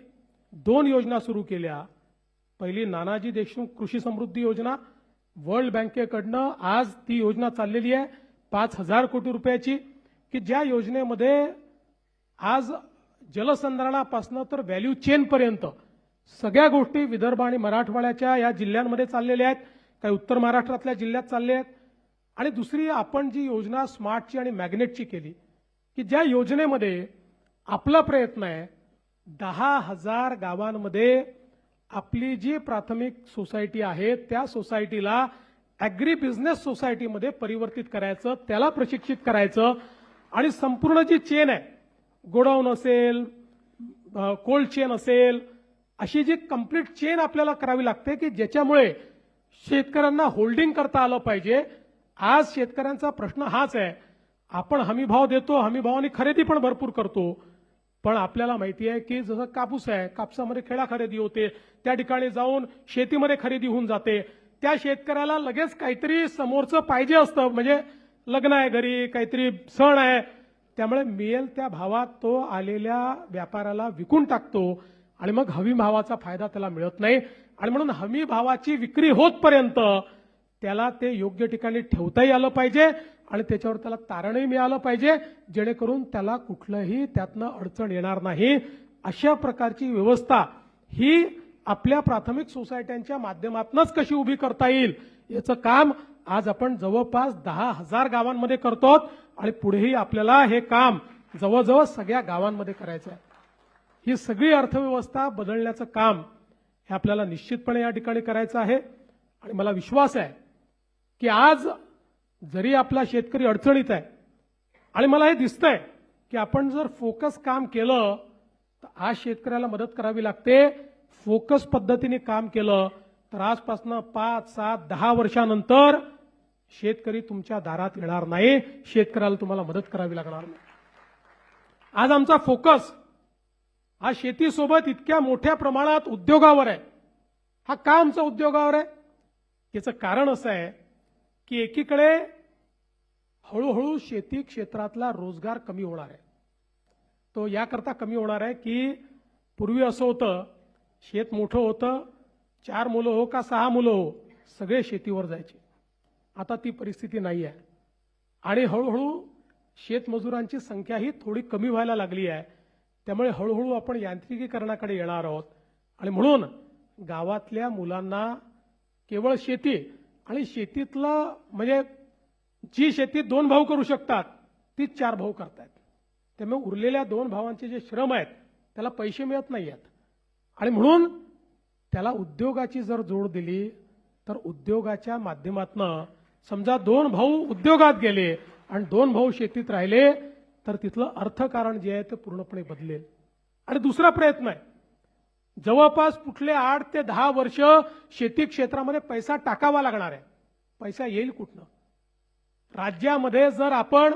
2 योजना सुरू केल्या. पहिली नानाजी देशमुख कृषी समृद्धी योजना, वर्ल्ड बँकेकडनं आज ती योजना चाललेली आहे 5,000 कोटी रुपयाची, की ज्या योजनेमध्ये आज जलसंधारणापासून तर व्हॅल्यू चेनपर्यंत सगळ्या गोष्टी विदर्भ आणि मराठवाड्याच्या या जिल्ह्यांमध्ये चाललेल्या आहेत, काही उत्तर महाराष्ट्रातल्या जिल्ह्यात चालले आहेत. आणि दुसरी आपण जी योजना स्मार्टची आणि मॅग्नेटची केली, की ज्या योजनेमध्ये आपला प्रयत्न आहे 10,000 गावांमध्ये आपली जी प्राथमिक सोसायटी आहे त्या सोसायटीला ॲग्री बिझनेस सोसायटीमध्ये परिवर्तित करायचं, त्याला प्रशिक्षित करायचं. आणि संपूर्ण जी चेन आहे, गोडाऊन असेल, कोल्ड चेन असेल, अशी जी कंप्लीट चेन आपल्याला करावी लागते की ज्याच्यामुळे शेतकऱ्यांना होल्डिंग करता आलं पाहिजे. आज शेतकऱ्यांचा प्रश्न हाच आहे, आपण हमी भाव देतो, हमी भावाने खरेदी पण भरपूर करतो, पण आपल्याला माहिती आहे की जसं कापूस आहे, कापसामध्ये खेळा खरेदी होते, त्या ठिकाणी जाऊन शेतीमध्ये खरेदी होऊन जाते. त्या शेतकऱ्याला लगेच काहीतरी समोरचं पाहिजे असतं, म्हणजे लग्न आहे घरी, काहीतरी सण आहे, त्यामुळे मिळेल त्या भावात तो आलेल्या व्यापाऱ्याला विकून टाकतो आणि मग हमी भावाचा फायदा त्याला मिळत नाही. आणि म्हणून हमी भावाची विक्री होतपर्यंत त्याला ते योग्य ठिकाणी ठेवताही आलं पाहिजे आणि त्याच्यावर त्याला तारणही मिळालं पाहिजे, जेणेकरून त्याला कुठलंही त्यातनं अडचण येणार नाही. अशा प्रकारची व्यवस्था ही आपल्या प्राथमिक सोसायट्यांच्या माध्यमातूनच कशी उभी करता येईल याचं काम आज आपण जवळपास 10,000 गावांमध्ये करतो आणि पुढेही आपल्याला हे काम जवळजवळ सगळ्या गावांमध्ये करायचं आहे. ही सगळी अर्थव्यवस्था बदलण्याचं काम हे आपल्याला निश्चितपणे या ठिकाणी करायचं आहे. आणि मला विश्वास आहे की आज जरी आपला शेतकरी अडचणीत आहे आणि मला हे दिसतंय की आपण जर फोकस काम केलं तर आज शेतकऱ्याला मदत करावी लागते. फोकस पद्धतीने काम केलं तर आजपासून 5, 7, 10 वर्षानंतर शेतकरी तुमच्या दारात येणार नाही, शेतकऱ्याला तुम्हाला मदत करावी लागणार नाही. आज आमचा फोकस हा शेतीसोबत इतक्या मोठ्या प्रमाणात उद्योगावर आहे. हा का आमचा उद्योगावर आहे? याचं कारण असं आहे की एकीकडे हळूहळू शेती क्षेत्रातला रोजगार कमी होणार आहे. तो याकरता कमी होणार आहे की पूर्वी असं होतं, शेत मोठं होतं, 4 मुलं हो का 6 मुलं हो सगळे शेतीवर जायचे. आता ती परिस्थिती नाही आहे आणि हळूहळू शेतमजुरांची संख्याही थोडी कमी व्हायला लागली आहे. त्यामुळे हळूहळू आपण यांत्रिकीकरणाकडे येणार आहोत आणि म्हणून गावातल्या मुलांना केवळ शेती आणि शेतीतलं म्हणजे जी शेती 2 भाऊ करू शकतात ती 4 भाऊ करतायत. त्यामुळे उरलेल्या 2 भावांचे जे श्रम आहेत त्याला पैसे मिळत नाही आहेत आणि म्हणून त्याला उद्योगाची जर जोड दिली तर उद्योगाच्या माध्यमातून समजा 2 भाऊ उद्योगात गेले आणि 2 भाऊ शेतीत राहिले तर तिथलं अर्थकारण जे आहे ते पूर्णपणे बदलेल. आणि दुसरा प्रयत्न आहे, जवळपास पुढले 8 ते 10 वर्ष शेती क्षेत्रामध्ये पैसा टाकावा लागणार आहे. पैसा येईल कुठनं? राज्यामध्ये जर आपण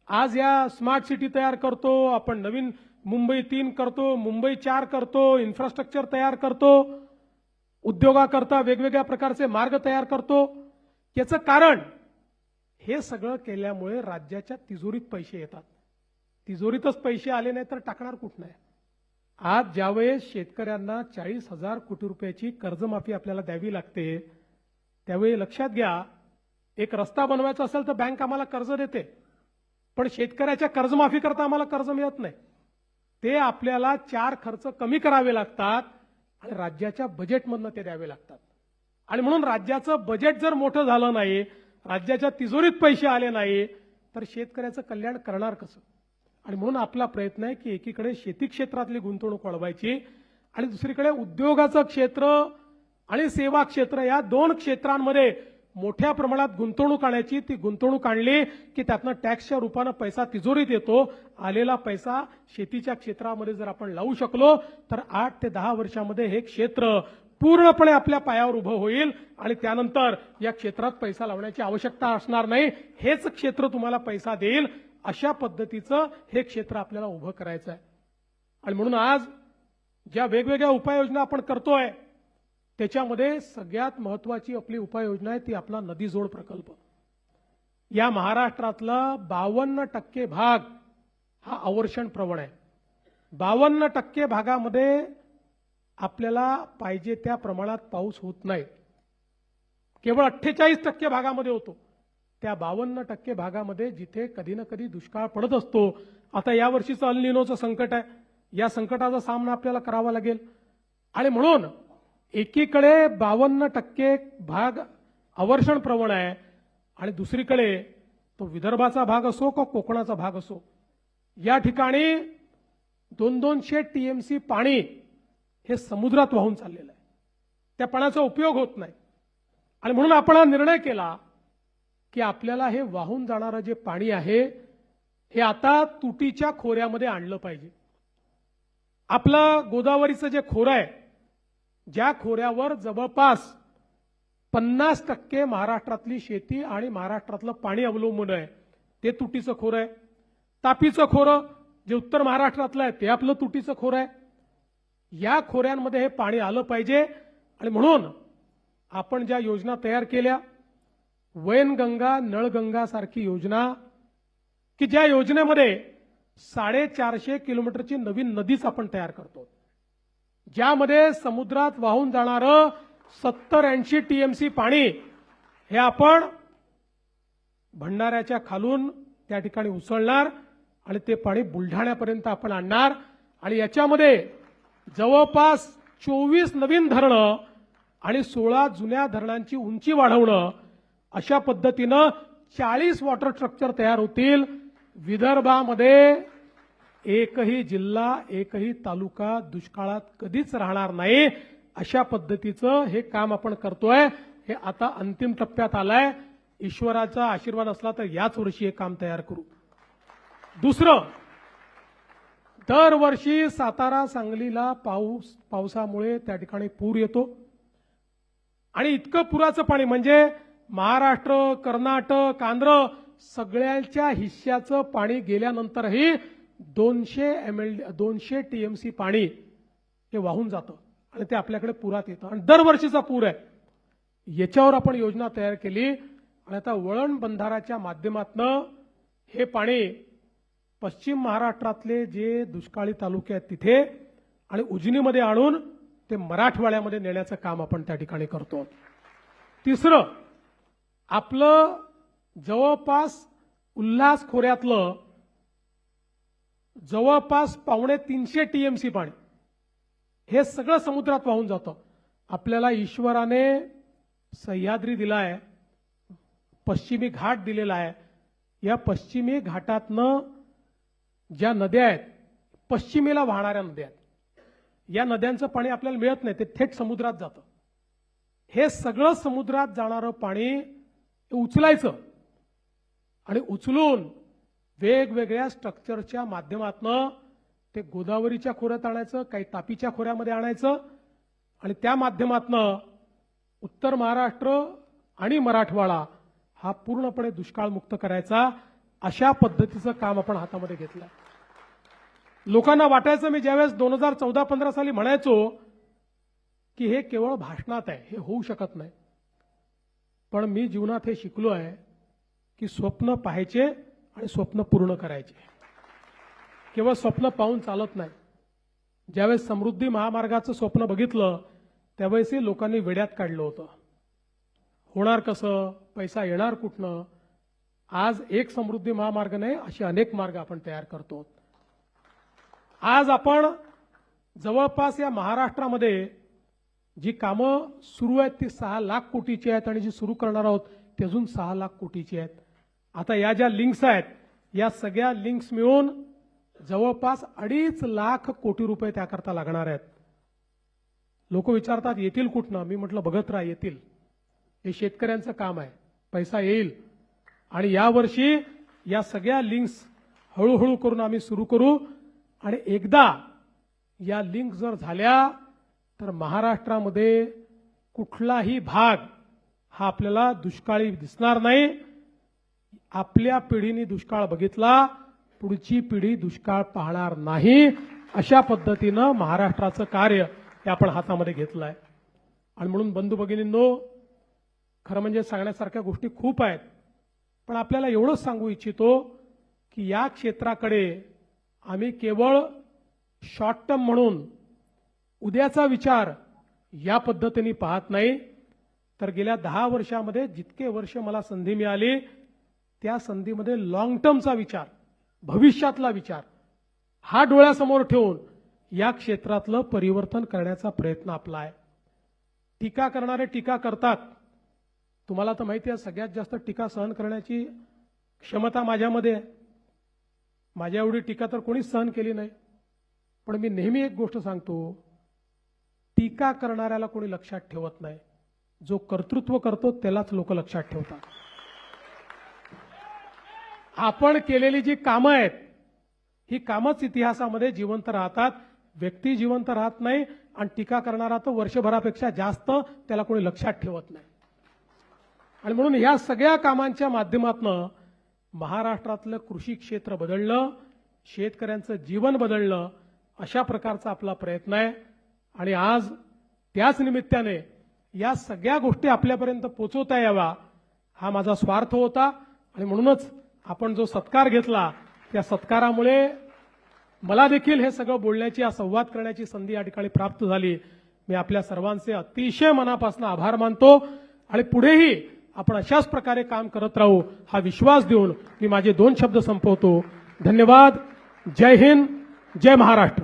आज या स्मार्ट सिटी तयार करतो, आपण नवीन मुंबई 3 करतो, मुंबई 4 करतो, इन्फ्रास्ट्रक्चर तयार करतो, उद्योगाकरता वेगवेगळ्या प्रकारचे मार्ग तयार करतो, याचं कारण हे सगळं केल्यामुळे राज्याच्या तिजोरीत पैसे येतात. तिजोरीतच पैसे आले नाही तर टाकणार कुठं नाही. आज ज्यावेळेस शेतकऱ्यांना 40,000 कोटी रुपयाची कर्जमाफी आपल्याला द्यावी लागते, त्यावेळी लक्षात घ्या, एक रस्ता बनवायचा असेल तर बँक आम्हाला कर्ज देते, पण शेतकऱ्याच्या कर्जमाफी करता आम्हाला कर्ज मिळत नाही. ते आपल्याला 4 खर्च कमी करावे लागतात आणि राज्याच्या बजेटमधनं ते द्यावे लागतात. आणि म्हणून राज्याचं बजेट जर मोठं झालं नाही, राज्याच्या तिजोरीत पैसे आले नाही, तर शेतकऱ्याचं कल्याण करणार कसं? आणि म्हणून आपला प्रयत्न आहे की एकीकडे शेती क्षेत्रातली गुंतवणूक वाढवायची आणि दुसरीकडे उद्योगाचं क्षेत्र आणि सेवा क्षेत्र या 2 क्षेत्रांमध्ये मोठ्या प्रमाणात गुंतवणूक आणायची. ती गुंतवणूक आणली की त्यातनं टॅक्सच्या रूपानं पैसा तिजोरीत येतो. आलेला पैसा शेतीच्या क्षेत्रामध्ये जर आपण लावू शकलो तर 8 ते 10 वर्षामध्ये हे क्षेत्र पूर्णपणे आपल्या पायावर उभं होईल आणि त्यानंतर या क्षेत्रात पैसा लावण्याची आवश्यकता असणार नाही. हेच क्षेत्र तुम्हाला पैसा देईल. अशा पद्धतीचं हे क्षेत्र आपल्याला उभं करायचं आहे. आणि म्हणून आज ज्या वेगवेगळ्या उपाययोजना आपण करतोय त्याच्यामध्ये सगळ्यात महत्वाची आपली उपाययोजना आहे ती आपला नदी जोड प्रकल्प. या महाराष्ट्रातला 52% भाग हा अवर्षण प्रवण आहे. 52% भागामध्ये आपल्याला पाहिजे त्या प्रमाणात पाऊस होत नाही. केवळ 48% भागामध्ये होतो. त्या 52% भागामध्ये जिथे कधी ना कधी दुष्काळ पडत असतो. आता या वर्षीचं अल निनोचं संकट आहे. या संकटाचा सामना आपल्याला करावा लागेल. आणि म्हणून एकीकडे 52% भाग अवर्षण प्रवण आहे आणि दुसरीकडे तो विदर्भाचा भाग असो का कोकणाचा भाग असो, या ठिकाणी 200 टीएमसी पाणी हे समुद्रात वाहून चाललेलं आहे. त्या पाण्याचा उपयोग होत नाही. आणि म्हणून आपण हा निर्णय केला की आपल्याला हे वाहून जाणारं जे पाणी आहे हे आता तुटीच्या खोऱ्यामध्ये आणलं पाहिजे. आपलं गोदावरीचं जे खोरं आहे, ज्या खोऱ्यावर जवळपास 50% महाराष्ट्रातली शेती आणि महाराष्ट्रातलं पाणी अवलंबून आहे, ते तुटीचं खोरं आहे. तापीचं खोरं जे उत्तर महाराष्ट्रातलं आहे ते आपलं तुटीचं खोरं आहे. या खोऱ्यांमध्ये हे पाणी आलं पाहिजे. आणि म्हणून आपण ज्या योजना तयार केल्या, वैनगंगा नळगंगा सारखी योजना की ज्या योजनेमध्ये 450 किलोमीटरची नवीन नदीच आपण तयार करतो, ज्यामध्ये समुद्रात वाहून जाणारं 70-80 टीएमसी पाणी हे आपण भंडाऱ्याच्या खालून त्या ठिकाणी उसळणार आणि ते पाणी बुलढाण्यापर्यंत आपण आणणार. आणि याच्यामध्ये जवळपास 24 नवीन धरणं आणि 16 जुन्या धरणांची उंची वाढवणं, अशा पद्धतीनं 40 वॉटर स्ट्रक्चर तयार होतील. विदर्भामध्ये एकही जिल्हा एकही तालुका दुष्काळात कधीच राहणार नाही. अशा पद्धतीचं हे काम आपण करतोय. हे आता अंतिम टप्प्यात आलंय. ईश्वराचा आशीर्वाद असला तर याच वर्षी हे काम तयार करू. दुसरं, दरवर्षी सातारा सांगलीला पावसामुळे त्या ठिकाणी पूर येतो आणि इतकं पुराचं पाणी म्हणजे महाराष्ट्र, कर्नाटक, आंध्र सगळ्यांच्या हिश्श्याचं पाणी गेल्यानंतरही 200 टीएमसी पाणी हे वाहून जातं आणि ते आपल्याकडे पुरात येतं आणि दरवर्षीचा पूर आहे. याच्यावर आपण योजना तयार केली आणि आता वळण बंधाराच्या माध्यमातून हे पाणी पश्चिम महाराष्ट्रातले जे दुष्काळी तालुके आहेत तिथे आणि उजनीमध्ये आणून ते मराठवाड्यामध्ये नेण्याचं काम आपण त्या ठिकाणी करतो. तिसरं, आपलं जवळपास उल्हास खोऱ्यातलं जवळपास 250 टीएमसी पाणी हे सगळं समुद्रात वाहून जातं. आपल्याला ईश्वराने सह्याद्री दिलाय, पश्चिमी घाट दिलेला आहे. या पश्चिमी घाटातनं ज्या नद्या आहेत, पश्चिमेला वाहणाऱ्या नद्या आहेत, या नद्यांचं पाणी आपल्याला मिळत नाही, ते थेट समुद्रात जातं. हे सगळं समुद्रात जाणारं पाणी उचलायचं आणि उचलून वेगवेगळ्या स्ट्रक्चरच्या माध्यमातून ते गोदावरीच्या खोऱ्यात आणायचं, काही तापीच्या खोऱ्यामध्ये आणायचं आणि त्या माध्यमातून उत्तर महाराष्ट्र आणि मराठवाडा हा पूर्णपणे दुष्काळमुक्त करायचा. अशा पद्धतीचं काम आपण हातामध्ये घेतलं. लोकांना वाटायचं, मी ज्यावेळेस 2014-15 साली म्हणायचो की हे केवळ भाषणात आहे, हे होऊ शकत नाही. पण मी जीवनात हे शिकलो आहे की स्वप्न पाहायचे आणि स्वप्न पूर्ण करायचे. केवळ स्वप्न पाहून चालत नाही. ज्यावेळेस समृद्धी महामार्गाचं स्वप्न बघितलं त्यावेळेसही लोकांनी वेड्यात काढलं होतं. होणार कसं, पैसा येणार कुठनं. आज एक समृद्धी महामार्ग नाही, असे अनेक मार्ग आपण तयार करतो. आज आपण जवळपास या महाराष्ट्रामध्ये जी कामं सुरू आहेत ती 6 लाख कोटीची आहेत आणि जी सुरू करणार आहोत ती अजून 6 लाख कोटीची आहेत. आता या ज्या लिंक्स आहेत या सगळ्या लिंक्स मिळून जवळपास 2.5 लाख कोटी रुपये त्याकरता लागणार आहेत. लोक विचारतात येतील कुठनं. मी म्हटलं बघत राहा, येतील. हे शेतकऱ्यांचं काम आहे, पैसा येईल. आणि यावर्षी या सगळ्या लिंक्स हळूहळू करून आम्ही सुरू करू आणि एकदा या लिंक जर झाल्या तर महाराष्ट्रामध्ये कुठलाही भाग हा आपल्याला दुष्काळी दिसणार नाही. आपल्या पिढीने दुष्काळ बघितला, पुढची पिढी दुष्काळ पाहणार नाही. अशा पद्धतीनं महाराष्ट्राचं कार्य हे आपण हातामध्ये घेतलं आहे. आणि म्हणून बंधू भगिनींनो, खरं म्हणजे सांगण्यासारख्या गोष्टी खूप आहेत, पण आपल्याला एवढंच सांगू इच्छितो की या क्षेत्राकडे आम्ही केवळ शॉर्ट टर्म म्हणून उद्याचा विचार या पद्धतीने पाहत नाही, तर गेल्या 10 वर्षामध्ये जितके वर्ष मला संधी मिळाली त्या संधीमध्ये लॉंग टर्मचा विचार, भविष्यातला विचार हा डोळ्यासमोर ठेवून या क्षेत्रातलं परिवर्तन करण्याचा प्रयत्न आपला आहे. टीका करणारे टीका करतात. तुम्हाला तर माहिती आहे सगळ्यात जास्त टीका सहन करण्याची क्षमता माझ्यामध्ये आहे. माझ्या एवढी टीका तर कोणीच सहन केली नाही. पण मी नेहमी एक गोष्ट सांगतो, टीका करणाऱ्याला कोणी लक्षात ठेवत नाही, जो कर्तृत्व करतो त्यालाच लोक लक्षात ठेवतात. आपण केलेली जी कामं आहेत ही कामच इतिहासामध्ये जिवंत राहतात. व्यक्ती जिवंत राहत नाही आणि टीका करणारा तो वर्षभरापेक्षा जास्त त्याला कोणी लक्षात ठेवत नाही. आणि म्हणून या सगळ्या कामांच्या माध्यमातून महाराष्ट्रातलं कृषी क्षेत्र बदललं, शेतकऱ्यांचं जीवन बदललं, अशा प्रकारचा आपला प्रयत्न आहे. आणि आज त्याच निमित्ताने या सगळ्या गोष्टी आपल्यापर्यंत पोहोचवता यावा हा माझा स्वार्थ होता. आणि म्हणूनच आपण जो सत्कार घेतला त्या सत्कारामुळे मला देखील हे सगळं बोलण्याची, हा संवाद करण्याची संधी या ठिकाणी प्राप्त झाली. मी आपल्या सर्वांचे अतिशय मनापासून आभार मानतो आणि पुढेही आपण अशाच प्रकारे काम करत राहू हा विश्वास देऊन मी माझे 2 शब्द संपवतो. धन्यवाद. जय हिंद, जय महाराष्ट्र.